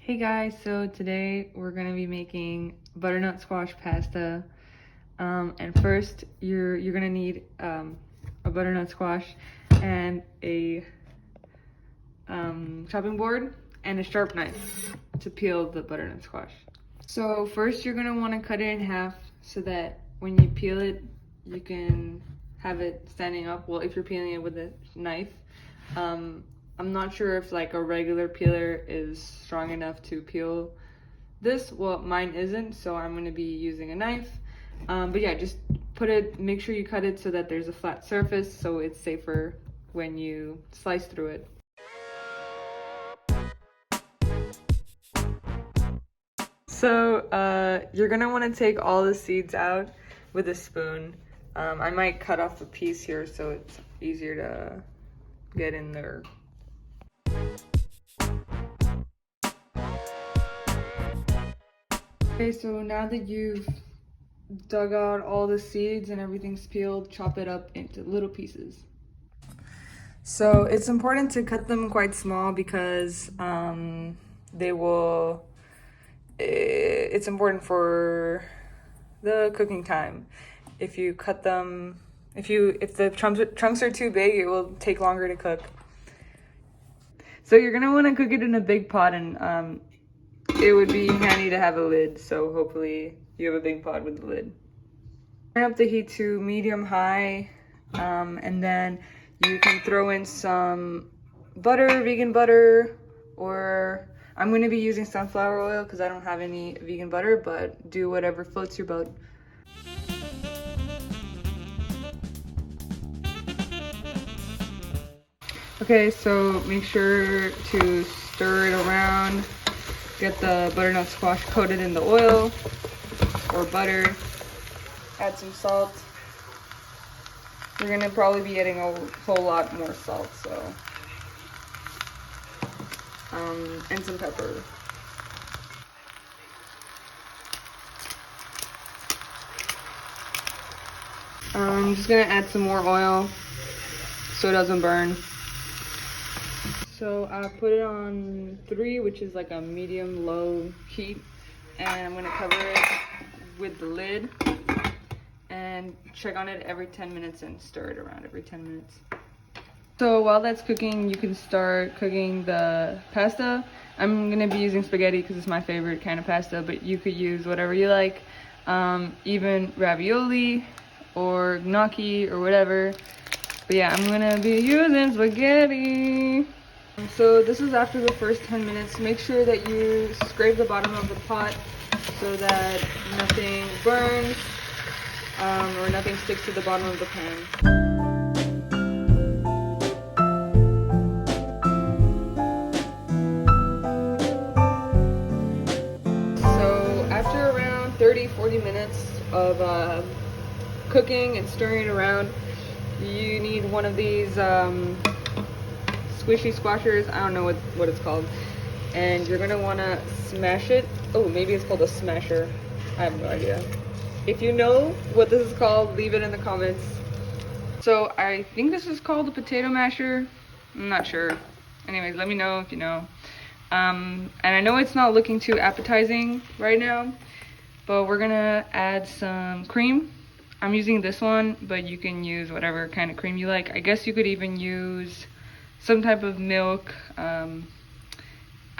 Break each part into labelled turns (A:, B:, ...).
A: Hey guys, so today we're gonna be making butternut squash pasta. And first you're gonna need a butternut squash and a chopping board and a sharp knife to peel the butternut squash. So first you're gonna want to cut it in half so that when you peel it, you can have it standing up. Well, if you're peeling it with a knife. I'm not sure if like a regular peeler is strong enough to peel this. Well, mine isn't, so I'm going to be using a knife. But yeah, just make sure you cut it so that there's a flat surface so it's safer when you slice through it. So you're going to want to take all the seeds out with a spoon. I might cut off a piece here so it's easier to get in there. Okay, so now that you've dug out all the seeds and everything's peeled, chop it up into little pieces. So it's important to cut them quite small because it's important for the cooking time. If you cut them, if the trunks are too big, it will take longer to cook. So you're gonna want to cook it in a big pot, and it would be handy to have a lid, so hopefully you have a big pot with a lid. Turn up the heat to medium-high, and then you can throw in some butter, vegan butter, or I'm going to be using sunflower oil because I don't have any vegan butter, but do whatever floats your boat. Okay, so make sure to stir it around. Get the butternut squash coated in the oil or butter. Add some salt. You're gonna probably be adding a whole lot more salt, so. And some pepper. I'm just gonna add some more oil so it doesn't burn. So I put it on 3, which is like a medium-low heat, and I'm gonna cover it with the lid and check on it every 10 minutes and stir it around every 10 minutes. So while that's cooking, you can start cooking the pasta. I'm gonna be using spaghetti because it's my favorite kind of pasta, but you could use whatever you like, even ravioli or gnocchi or whatever. But yeah, I'm gonna be using spaghetti. So this is after the first 10 minutes. Make sure that you scrape the bottom of the pot so that nothing burns or nothing sticks to the bottom of the pan. So after around 30-40 minutes of cooking and stirring it around, you need one of these squishy squashers. I don't know what it's called. And you're gonna wanna smash it. Oh, maybe it's called a smasher. I have no idea. If you know what this is called, leave it in the comments. So I think this is called a potato masher. I'm not sure. Anyways, let me know if you know. And I know it's not looking too appetizing right now, but we're gonna add some cream. I'm using this one, but you can use whatever kind of cream you like. I guess you could even use some type of milk.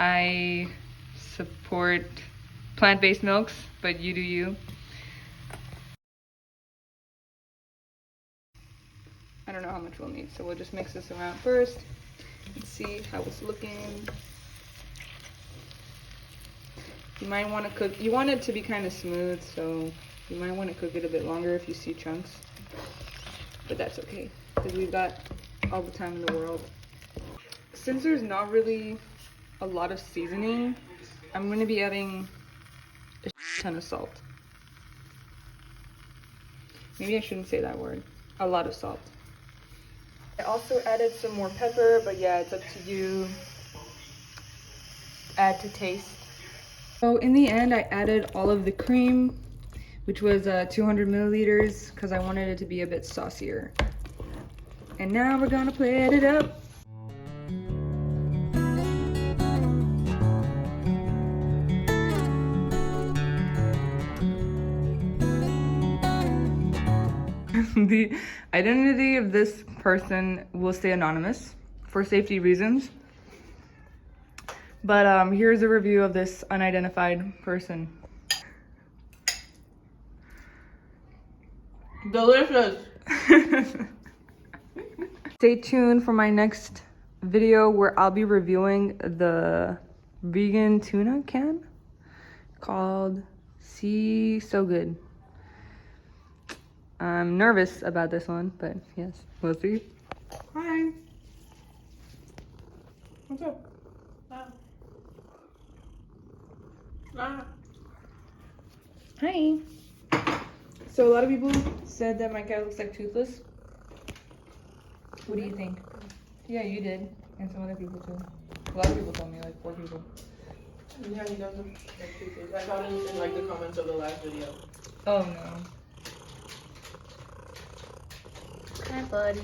A: I support plant-based milks, but you do you. I don't know how much we'll need, so we'll just mix this around first and see how it's looking. You might want to cook, you want it to be kind of smooth, so you might want to cook it a bit longer if you see chunks, but that's okay because we've got all the time in the world. Since there's not really a lot of seasoning, I'm going to be adding a ton of salt. Maybe I shouldn't say that word. A lot of salt. I also added some more pepper, but yeah, it's up to you. Add to taste. So in the end, I added all of the cream, which was 200 milliliters, because I wanted it to be a bit saucier. And now we're gonna plate it up. The identity of this person will stay anonymous for safety reasons. But here's a review of this unidentified person.
B: Delicious.
A: Stay tuned for my next video where I'll be reviewing the vegan tuna can called Sea So Good. I'm nervous about this one, but yes, we'll see. Hi. What's up? Hi. So a lot of people said that my cat looks like Toothless. What do you think? Yeah, you did. And some other people too. A lot of people told me, like 4 people.
B: Yeah, he doesn't like Toothless. I got it in like the comments of the last video.
A: Oh no.
B: Hi, buddy.